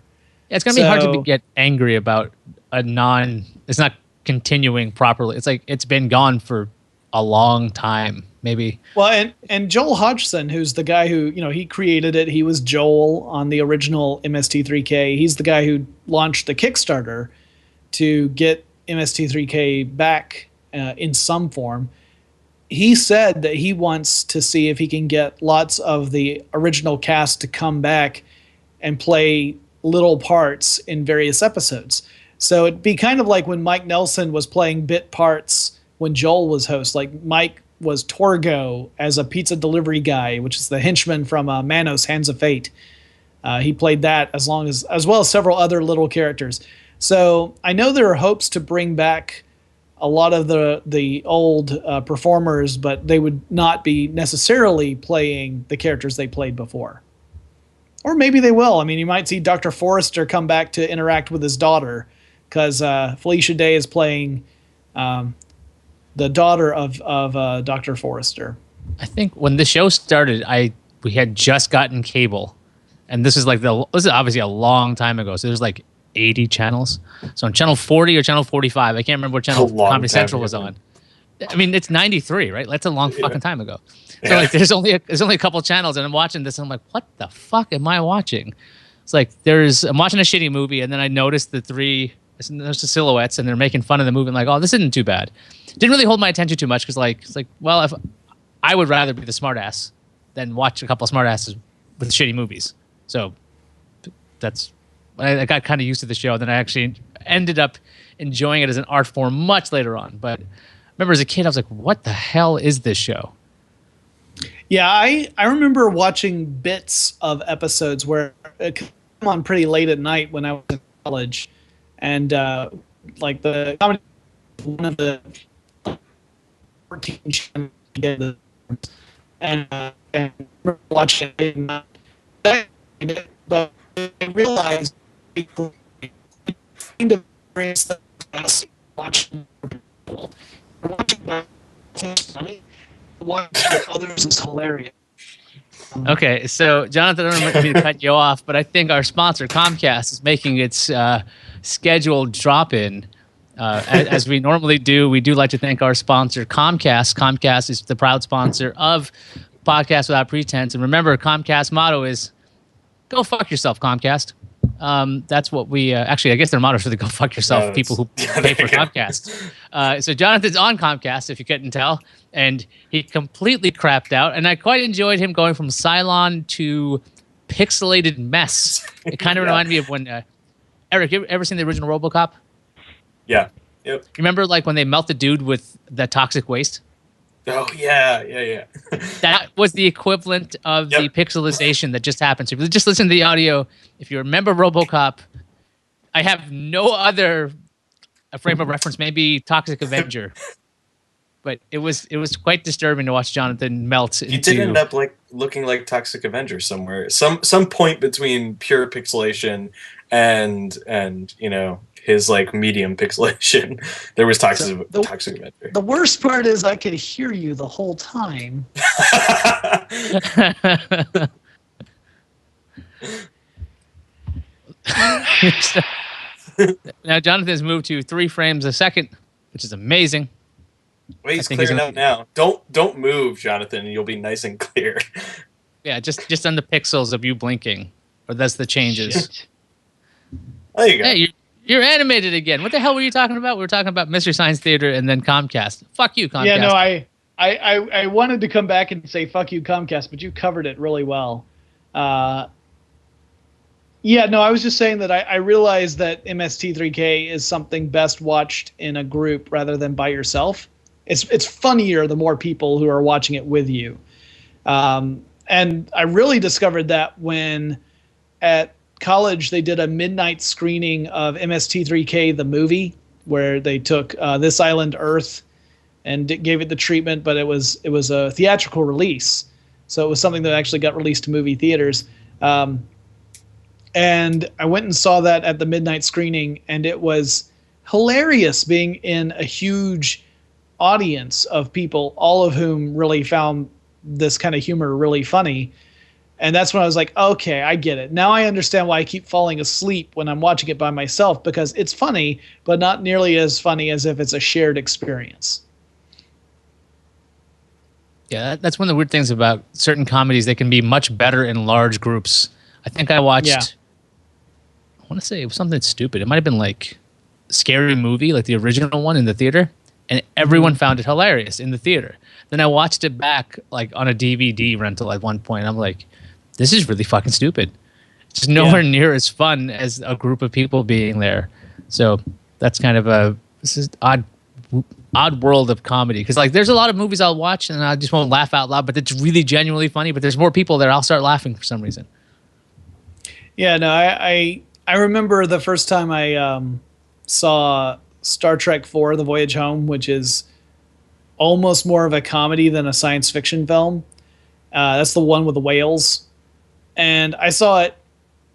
Yeah, it's going to be hard to get angry about it's not continuing properly. It's like it's been gone for a long time, maybe. Well, and Joel Hodgson, who's the guy who, he created it. He was Joel on the original MST3K. He's the guy who launched the Kickstarter to get MST3K back in some form. He said that he wants to see if he can get lots of the original cast to come back and play little parts in various episodes. So it'd be kind of like when Mike Nelson was playing bit parts when Joel was host. Like Mike was Torgo as a pizza delivery guy, which is the henchman from Manos, Hands of Fate. He played that as well as several other little characters. So I know there are hopes to bring back a lot of the old performers, but they would not be necessarily playing the characters they played before. Or maybe they will. I mean, you might see Dr. Forrester come back to interact with his daughter, because Felicia Day is playing the daughter of Dr. Forrester. I think when the show started, we had just gotten cable, and this is obviously a long time ago. So there's like 80 channels. So on channel 40 or channel 45, I can't remember what channel Comedy Central was on. I mean, it's 93, right? That's a long fucking time ago. So like, there's only a couple channels, and I'm watching this, and I'm like, what the fuck am I watching? It's like I'm watching a shitty movie, and then I noticed there's the silhouettes, and they're making fun of the movie. I'm like, oh, this isn't too bad. Didn't really hold my attention too much, because well, if I would rather be the smartass than watch a couple of smartasses with shitty movies. So that's I got kind of used to the show. Then I actually ended up enjoying it as an art form much later on. But I remember as a kid, I was like, what the hell is this show? Yeah, I remember watching bits of episodes where it came on pretty late at night when I was in college, and like the comedy, one of the 14 channels, and remember watching it, but I realized people kind of experience the watching people watching others is hilarious. Okay, so Jonathan, I don't mean to cut you off, but I think our sponsor Comcast is making its scheduled drop-in. As we normally do, we do like to thank our sponsor Comcast. Comcast is the proud sponsor of Podcast Without Pretense, and remember, Comcast's motto is "Go fuck yourself, Comcast." That's what we actually. I guess their motto is for the "Go fuck yourself" people who pay for Comcast. So Jonathan's on Comcast, if you couldn't tell, and he completely crapped out. And I quite enjoyed him going from Cylon to pixelated mess. It kind of reminded me of when Eric, you ever seen the original RoboCop? Yeah. Yep. Remember, like when they melt the dude with the toxic waste? Oh yeah. That was the equivalent of the pixelization that just happened. So if you just listen to the audio, if you remember RoboCop, I have no other frame of reference, maybe Toxic Avenger. But it was quite disturbing to watch Jonathan melt. He did end up looking like Toxic Avenger somewhere. Some point between pure pixelation and his medium pixelation. There was Toxic Avenger. The worst part is I could hear you the whole time. Now Jonathan's moved to 3 frames a second, which is amazing. Wait, he's clearing up now. Don't move, Jonathan. You'll be nice and clear. Yeah, just on the pixels of you blinking, or that's the changes. Shit. There you go. Hey, you're animated again. What the hell were you talking about? We were talking about Mystery Science Theater and then Comcast. Fuck you, Comcast. Yeah, no, I wanted to come back and say fuck you, Comcast, but you covered it really well. Yeah, no, I was just saying that I realized that MST3K is something best watched in a group rather than by yourself. It's funnier the more people who are watching it with you. And I really discovered that when at college they did a midnight screening of MST3K the movie, where they took This Island Earth and gave it the treatment, but it was a theatrical release. So it was something that actually got released to movie theaters. And I went and saw that at the midnight screening, and it was hilarious being in a huge audience of people, all of whom really found this kind of humor really funny. And that's when I was like, okay, I get it. Now I understand why I keep falling asleep when I'm watching it by myself, because it's funny, but not nearly as funny as if it's a shared experience. Yeah, that's one of the weird things about certain comedies. They can be much better in large groups. I think I watched, I want to say it was something stupid. It might have been like Scary Movie, like the original one in the theater. And everyone found it hilarious in the theater. Then I watched it back like on a DVD rental at one point. I'm like, this is really fucking stupid. It's just nowhere near as fun as a group of people being there. So that's kind of this is odd world of comedy. Because like there's a lot of movies I'll watch and I just won't laugh out loud, but it's really genuinely funny. But there's more people there, I'll start laughing for some reason. Yeah, no, I remember the first time I saw Star Trek IV, The Voyage Home, which is almost more of a comedy than a science fiction film. That's the one with the whales. And I saw it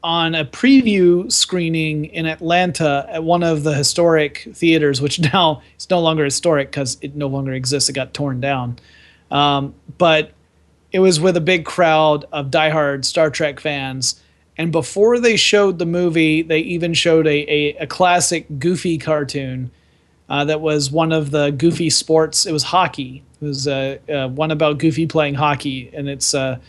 on a preview screening in Atlanta at one of the historic theaters, which now is no longer historic because it no longer exists. It got torn down. But it was with a big crowd of diehard Star Trek fans. And before they showed the movie, they even showed a classic Goofy cartoon that was one of the Goofy sports. It was hockey. It was one about Goofy playing hockey, and it's done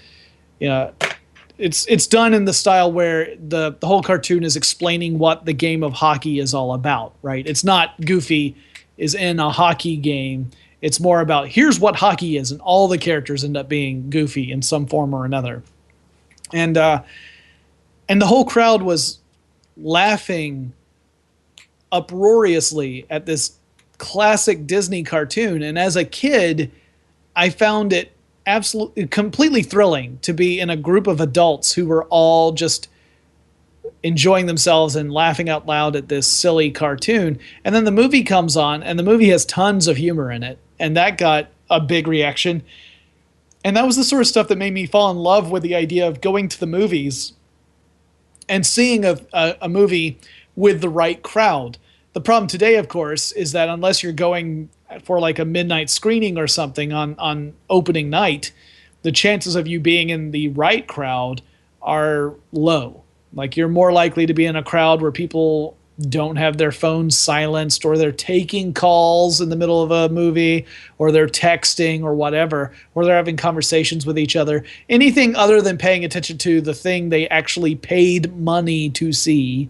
in the style where the whole cartoon is explaining what the game of hockey is all about, right? It's not Goofy is in a hockey game. It's more about here's what hockey is, and all the characters end up being Goofy in some form or another. And the whole crowd was laughing uproariously at this classic Disney cartoon. And as a kid, I found it absolutely, completely thrilling to be in a group of adults who were all just enjoying themselves and laughing out loud at this silly cartoon. And then the movie comes on, and the movie has tons of humor in it. And that got a big reaction. And that was the sort of stuff that made me fall in love with the idea of going to the movies and seeing a movie with the right crowd. The problem today, of course, is that unless you're going for like a midnight screening or something on opening night, the chances of you being in the right crowd are low. Like you're more likely to be in a crowd where people don't have their phones silenced, or they're taking calls in the middle of a movie, or they're texting or whatever, or they're having conversations with each other. Anything other than paying attention to the thing they actually paid money to see,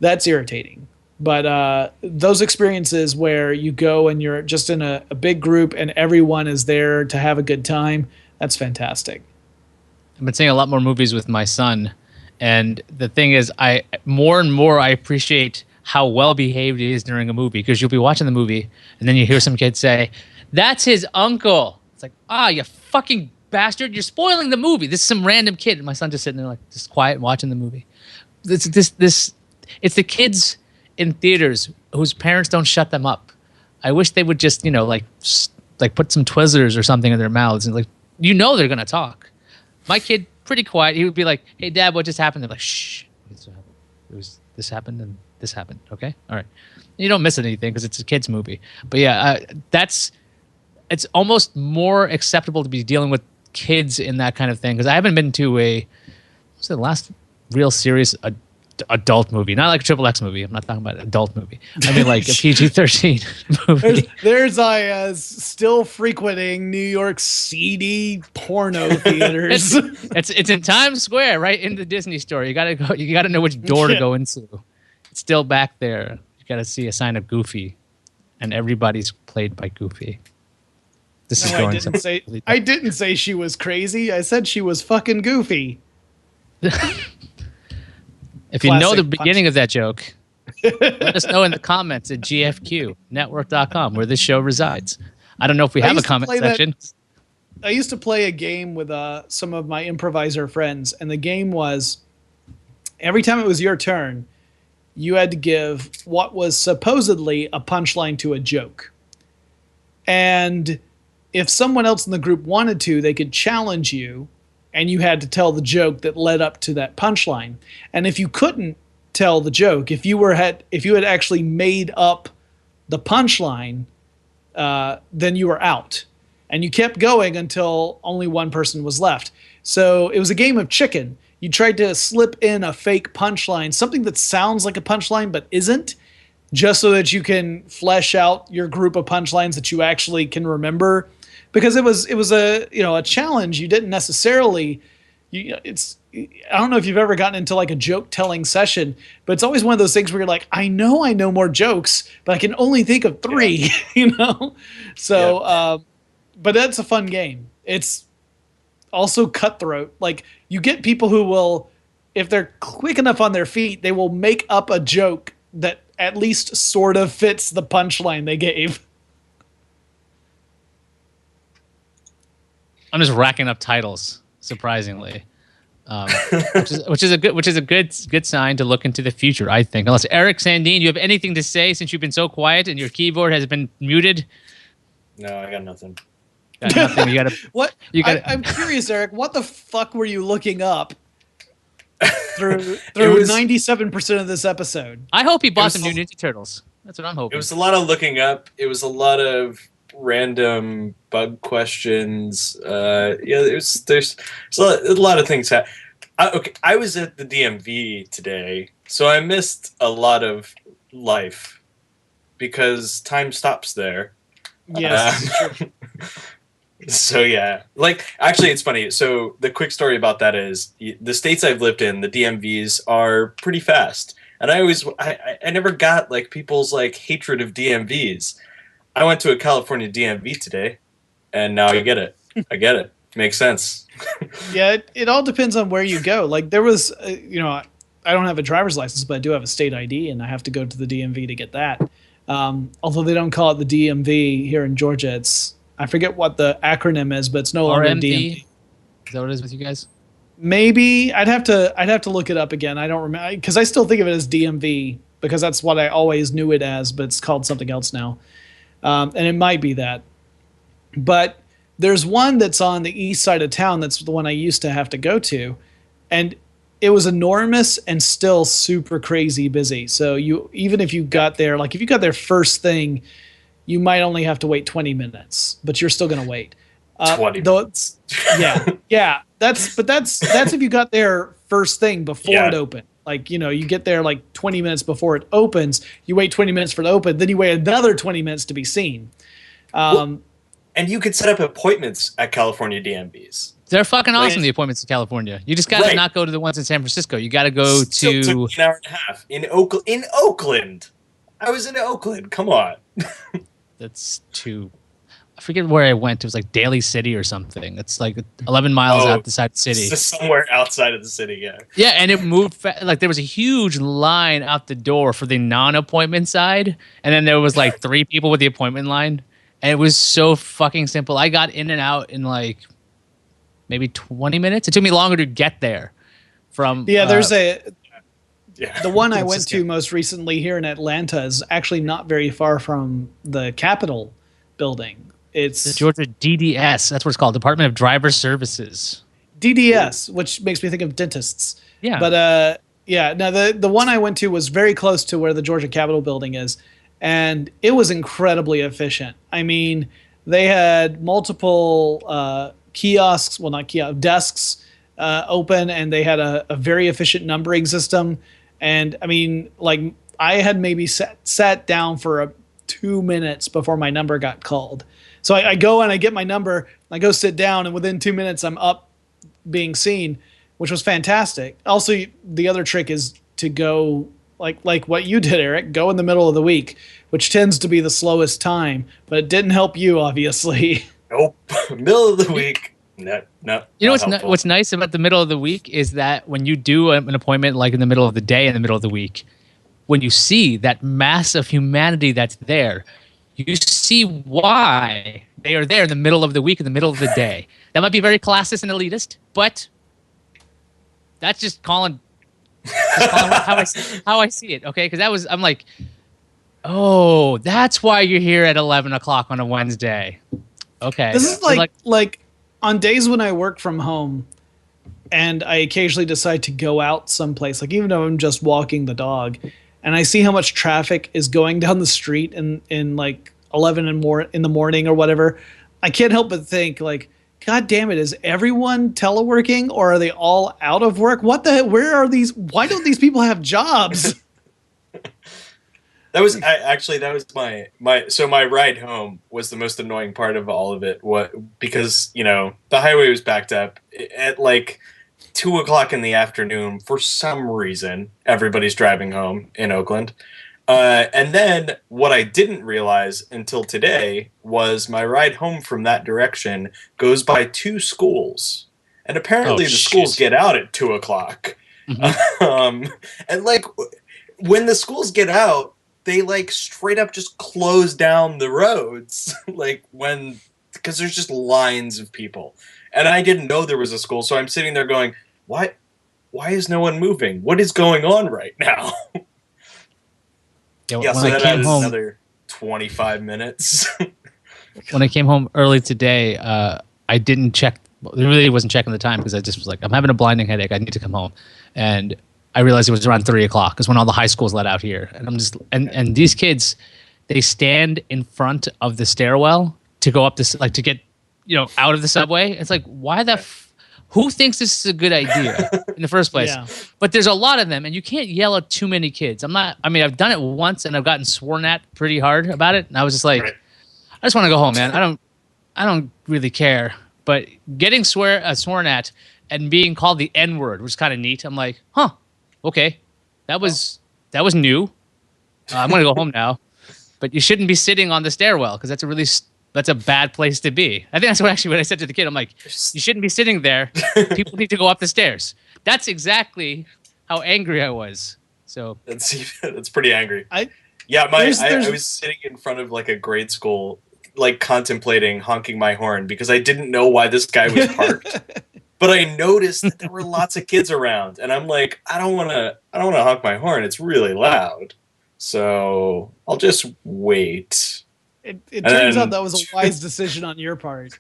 that's irritating. But those experiences where you go and you're just in a big group and everyone is there to have a good time, that's fantastic. I've been seeing a lot more movies with my son. And the thing is, more and more I appreciate how well behaved he is during a movie, because you'll be watching the movie and then you hear some kid say, "That's his uncle." It's like, you fucking bastard! You're spoiling the movie. This is some random kid, and my son just sitting there like just quiet watching the movie. It's the kids in theaters whose parents don't shut them up. I wish they would just like put some Twizzlers or something in their mouths and they're gonna talk. My kid, pretty quiet. He would be like, "Hey, Dad, what just happened?" They're like, "Shh, it was this happened and this happened." Okay, all right. You don't miss anything because it's a kids movie. But yeah, it's almost more acceptable to be dealing with kids in that kind of thing, because I haven't been to what's the last real serious adult movie? Not like a XXX movie. I'm not talking about an adult movie. I mean like a PG-13 movie. There's still frequenting New York seedy porno theaters. it's in Times Square, right in the Disney store. You gotta go. You gotta know which door to go into. It's still back there. You gotta see a sign of Goofy, and everybody's played by Goofy. This is going. I didn't say she was crazy. I said she was fucking goofy. If you know the beginning of that joke, let us know in the comments at gfqnetwork.com, where this show resides. I don't know if we have a comment section. I used to play a game with some of my improviser friends, and the game was every time it was your turn, you had to give what was supposedly a punchline to a joke. And if someone else in the group wanted to, they could challenge you, and you had to tell the joke that led up to that punchline. And if you couldn't tell the joke, if you had actually made up the punchline, then you were out. And you kept going until only one person was left. So it was a game of chicken. You tried to slip in a fake punchline, something that sounds like a punchline but isn't, just so that you can flesh out your group of punchlines that you actually can remember. Because it was a challenge. You didn't necessarily I don't know if you've ever gotten into like a joke telling session, but it's always one of those things where you're like, I know more jokes, but I can only think of 3, So but that's a fun game. It's also cutthroat. Like, you get people who will, if they're quick enough on their feet, they will make up a joke that at least sort of fits the punchline they gave. I'm just racking up titles, surprisingly, which is a good sign to look into the future, I think. Unless Eric Sandine, you have anything to say since you've been so quiet and your keyboard has been muted? No, I got nothing. Got nothing. You gotta. What? I'm curious, Eric. What the fuck were you looking up through 97% of this episode? I hope he bought some new Ninja Turtles. That's what I'm hoping. It was a lot of looking up. It was a lot of random bug questions. There's a lot of things. I was at the DMV today, so I missed a lot of life because time stops there. Yes. So yeah, like, actually it's funny. So the quick story about that is the states I've lived in, the DMVs are pretty fast. And I never got like people's like hatred of DMVs. I went to a California DMV today, and now I get it. I get it. Makes sense. Yeah, it all depends on where you go. Like, there was, I don't have a driver's license, but I do have a state ID, and I have to go to the DMV to get that. Although they don't call it the DMV here in Georgia, I forget what the acronym is, but it's no longer DMV. Is that what it is with you guys? Maybe I'd have to look it up again. I don't remember, because I still think of it as DMV because that's what I always knew it as, but it's called something else now. And it might be that. But there's one that's on the east side of town. That's the one I used to have to go to, and it was enormous and still super crazy busy. So even if you got there, like if you got there first thing, you might only have to wait 20 minutes, but you're still going to wait. 20 minutes. Yeah. That's if you got there first thing before it opened. Like, you get there like 20 minutes before it opens. You wait 20 minutes for it to open. Then you wait another 20 minutes to be seen. And you could set up appointments at California DMVs. They're fucking awesome, the appointments in California. You just got to not go to the ones in San Francisco. You got to go to... Still took me an hour and a half. In Oakland. I was in Oakland. Come on. That's too... I forget where I went. It was like Daly City or something. It's like 11 miles outside the city. It's just somewhere outside of the city, yeah. Yeah, and it moved like there was a huge line out the door for the non-appointment side, and then there was like 3 people with the appointment line, and it was so fucking simple. I got in and out in like maybe 20 minutes. It took me longer to get there from... Yeah, there's the one I went to most recently here in Atlanta is actually not very far from the Capitol building. It's the Georgia DDS. That's what it's called, Department of Driver Services. DDS, which makes me think of dentists. Yeah. But now the one I went to was very close to where the Georgia Capitol building is, and it was incredibly efficient. I mean, they had multiple kiosks, well, not kiosks, desks open, and they had a very efficient numbering system. And I mean, like, I had maybe sat down for 2 minutes before my number got called. So I go and I get my number, I go sit down, and within 2 minutes I'm up being seen, which was fantastic. Also, the other trick is to go like what you did, Eric, go in the middle of the week, which tends to be the slowest time, but it didn't help you, obviously. Nope. Middle of the week. No. You know what's nice about the middle of the week is that when you do an appointment like in the middle of the day, in the middle of the week, when you see that mass of humanity that's there, you see why they are there in the middle of the week, in the middle of the day. That might be very classist and elitist, but that's just calling how I see it, okay? Because I'm like, oh, that's why you're here at 11 o'clock on a Wednesday. Okay. This is So, like on days when I work from home and I occasionally decide to go out someplace, like even though I'm just walking the dog, and I see how much traffic is going down the street in like 11 and more in the morning or whatever, I can't help but think like, God damn it, is everyone teleworking or are they all out of work? What the heck? Where are these? Why don't these people have jobs? That was actually that was my ride home was the most annoying part of all of it. Because the highway was backed up at like 2 o'clock in the afternoon for some reason. Everybody's driving home in Oakland, and then what I didn't realize until today was my ride home from that direction goes by 2 schools, and apparently the schools get out at 2 o'clock. And like when the schools get out, they like straight up just close down the roads, because there's just lines of people, and I didn't know there was a school, so I'm sitting there going, why is no one moving? What is going on right now? yeah, So that added another 25 minutes. When I came home early today, I didn't check. I really wasn't checking the time because I just was like, I'm having a blinding headache. I need to come home, and I realized it was around 3 o'clock because when all the high schools let out here, and I'm just and these kids, they stand in front of the stairwell to go up this to get out of the subway. It's like, why who thinks this is a good idea in the first place? Yeah. But there's a lot of them, and you can't yell at too many kids. I've done it once, and I've gotten sworn at pretty hard about it, and I was just like, I just want to go home, man. I don't really care. But getting sworn at and being called the N-word was kind of neat. I'm like, huh. Okay, that was new. I'm gonna go home now, but you shouldn't be sitting on the stairwell because that's a bad place to be. I think that's what I said to the kid. I'm like, you shouldn't be sitting there. People need to go up the stairs. That's exactly how angry I was. So that's pretty angry. I was sitting in front of like a grade school, like contemplating honking my horn because I didn't know why this guy was parked. But I noticed that there were lots of kids around, and I'm like, I don't want to honk my horn. It's really loud, so I'll just wait. It turns out that was a wise decision on your part.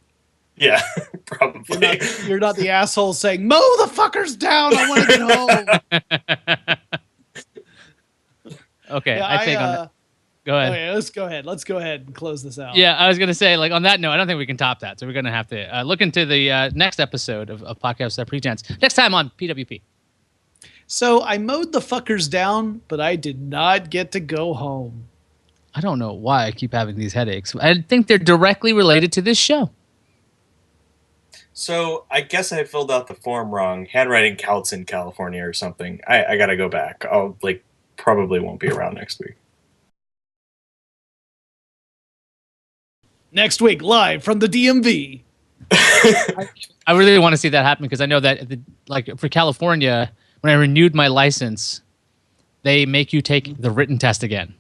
Yeah, probably. You're not the asshole saying, "Mow the fuckers down. I want to get home." Okay, yeah, I think on that. Go ahead. Okay, let's go ahead and close this out. Yeah, I was going to say, like, on that note, I don't think we can top that. So we're going to have to look into the next episode of Podcast Pretense. Next time on PWP. So I mowed the fuckers down, but I did not get to go home. I don't know why I keep having these headaches. I think they're directly related to this show. So I guess I filled out the form wrong. Handwriting counts in California or something. I got to go back. I'll probably won't be around next week. Next week, live from the DMV. I really want to see that happen because I know that, for California, when I renewed my license, they make you take the written test again,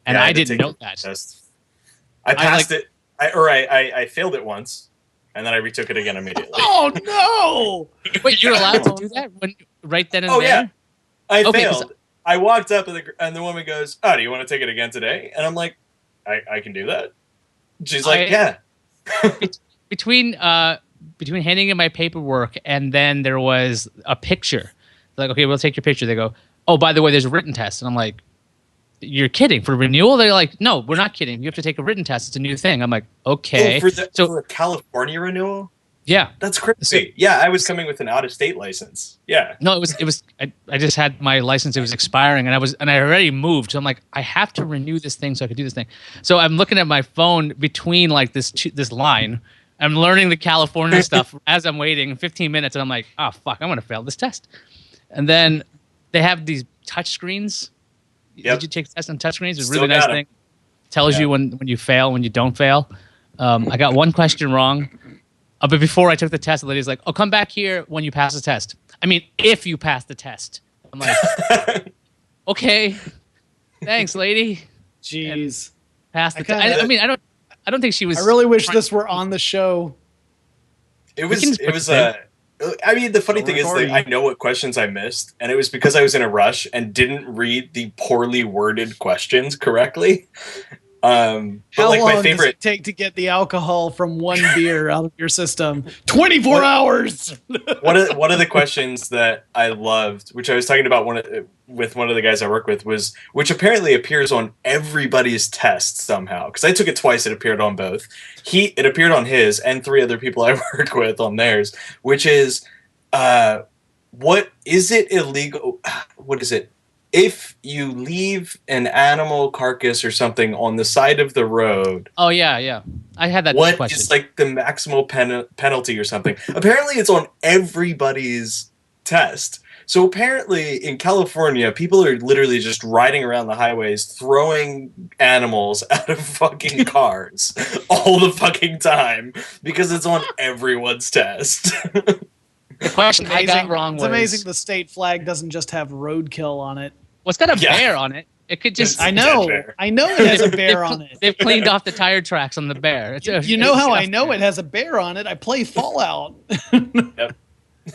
and I didn't know that. Test. I passed it, I failed it once, and then I retook it again immediately. Oh no! Wait, you're allowed to do that right then and there? Oh yeah, I failed. I walked up and the woman goes, "Oh, do you want to take it again today?" And I'm like, "I can do that." She's like, yeah. Between handing in my paperwork and then there was a picture. They're like, okay, we'll take your picture. They go, oh, by the way, there's a written test. And I'm like, you're kidding. For renewal? They're like, no, we're not kidding. You have to take a written test. It's a new thing. I'm like, okay. For a California renewal? Yeah. That's crazy. Yeah, I was coming with an out-of-state license. Yeah. No, it was I just had my license. It was expiring, and I already moved. So I'm like, I have to renew this thing so I could do this thing. So I'm looking at my phone between like this line. I'm learning the California stuff as I'm waiting 15 minutes, and I'm like, oh, fuck, I'm going to fail this test. And then they have these touch screens. Yep. Did you take tests on touch screens? It's a really nice thing. Tells you when you fail, when you don't fail. I got one question wrong. But before I took the test, the lady's like, oh, come back here when you pass the test. I mean, if you pass the test. I'm like, okay. Thanks, lady. Jeez. Pass the test. I mean, I don't think she was. I really wish this were on the show. I mean, the funny thing is that I know what questions I missed, and it was because I was in a rush and didn't read the poorly worded questions correctly. How like long my favorite does it take to get the alcohol from one beer out of your system? 24 hours. one of the questions that I loved, which I was talking about with one of the guys I work with, was which apparently appears on everybody's test somehow. Because I took it twice, it appeared on both. It appeared on his and 3 other people I work with on theirs, which is, what is it illegal? What is it? If you leave an animal carcass or something on the side of the road. Oh, yeah. I had that what question. What is like the maximal penalty or something? Apparently it's on everybody's test. So apparently in California, people are literally just riding around the highways throwing animals out of fucking cars all the fucking time because it's on everyone's test. The question I got wrong was... It's amazing the state flag doesn't just have roadkill on it. Well, it's got a bear on it. It could just... I know it has a bear on it. They've cleaned off the tire tracks on the bear. You know how I know it has a bear on it? I play Fallout. Yep.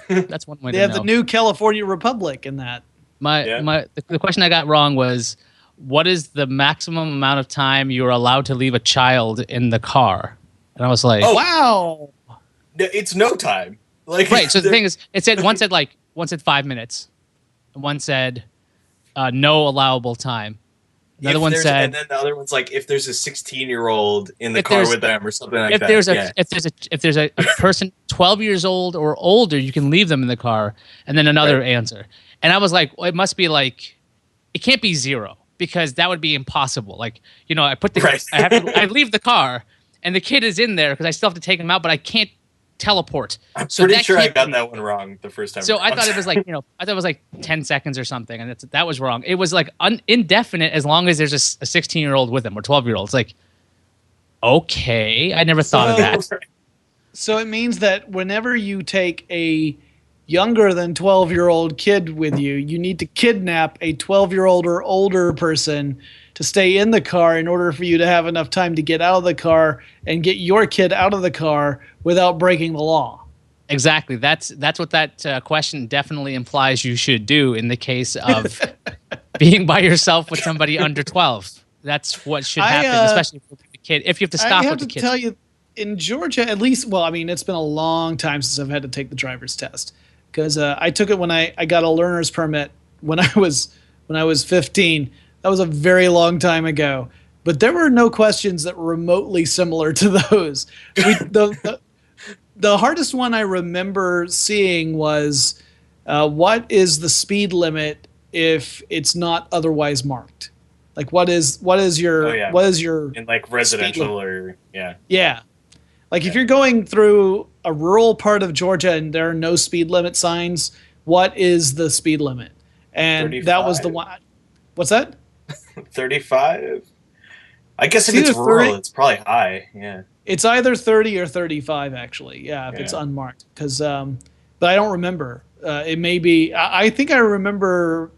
That's one way to know. They have the new California Republic in that. The question I got wrong was, what is the maximum amount of time you're allowed to leave a child in the car? And I was like... Oh, wow. It's no time. Like, right. So the thing is, one said 5 minutes, and one said no allowable time. Another one said, and then the other one's like, if there's a 16-year-old in the car with them or something like that. If there's a person 12 years old or older, you can leave them in the car. And then another answer. And I was like, well, it must be like, it can't be 0 because that would be impossible. Like, I put I leave the car and the kid is in there because I still have to take him out, but I can't teleport. I'm pretty sure I got that one wrong the first time. So I thought it was like, I thought it was like 10 seconds or something, and that was wrong. It was like indefinite as long as there's a 16-year-old with them or 12-year-old. It's like, okay, I never thought of that. So it means that whenever you take a younger than 12-year-old kid with you, you need to kidnap a 12-year-old or older person to stay in the car in order for you to have enough time to get out of the car and get your kid out of the car without breaking the law. Exactly. That's what that question definitely implies you should do in the case of being by yourself with somebody under 12. That's what should happen, especially with the kid. If you have to stop with the kid. I have to tell you, in Georgia, at least, well, I mean, it's been a long time since I've had to take the driver's test because I took it when I got a learner's permit when I was 15. That was a very long time ago, but there were no questions that were remotely similar to those. The hardest one I remember seeing was, what is the speed limit if it's not otherwise marked? Like, what is your in like residential or yeah. Like if you're going through a rural part of Georgia and there are no speed limit signs, what is the speed limit? And 35. That was the one. What's that? 35. I guess if it's rural, it's probably high. Yeah. It's either 30 or 35, actually. Yeah, if it's unmarked. Because, but I don't remember. It may be. I think I remember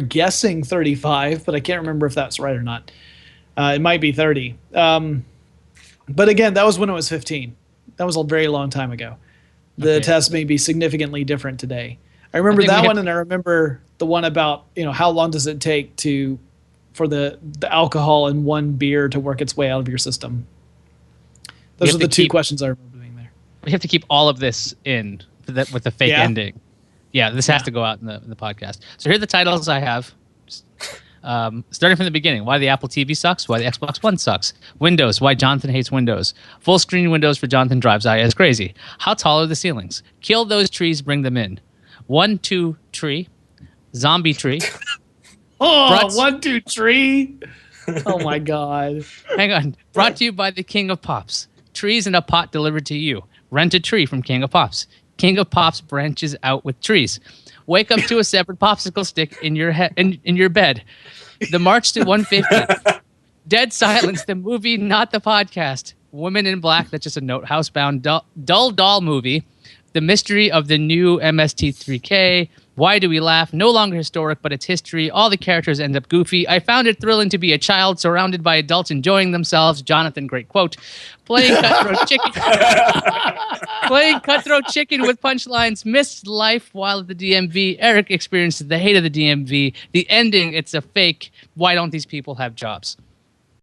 guessing 35, but I can't remember if that's right or not. It might be 30. But again, that was when I was 15. That was a very long time ago. The test may be significantly different today. I remember that one, and I remember the one about how long does it take for the alcohol in one beer to work its way out of your system. Those are the two questions I remember being there. We have to keep all of this in with the fake ending. Yeah, this has to go out in the podcast. So here are the titles I have. Starting from the beginning: why the Apple TV sucks, why the Xbox One sucks, Windows, why Jonathan hates Windows, full screen Windows for Jonathan drives IS crazy, how tall are the ceilings, kill those trees, bring them in, 1-2 tree, zombie tree. Oh, 1-2 tree. Oh my God. Hang on. Brought to you by the King of Pops. Trees in a pot delivered to you. Rent a tree from King of Pops. King of Pops branches out with trees. Wake up to a severed popsicle stick in your in your bed. The March to 150. Dead Silence, the movie, not the podcast. Women in Black, that's just a note. Housebound, dull doll movie. The mystery of the new MST3K. Why do we laugh? No longer historic, but it's history. All the characters end up goofy. I found it thrilling to be a child surrounded by adults enjoying themselves. Jonathan, great quote. Playing Cutthroat Chicken. Playing cutthroat chicken with punchlines, missed life while at the DMV. Eric experiences the hate of the DMV. The ending, it's a fake. Why don't these people have jobs?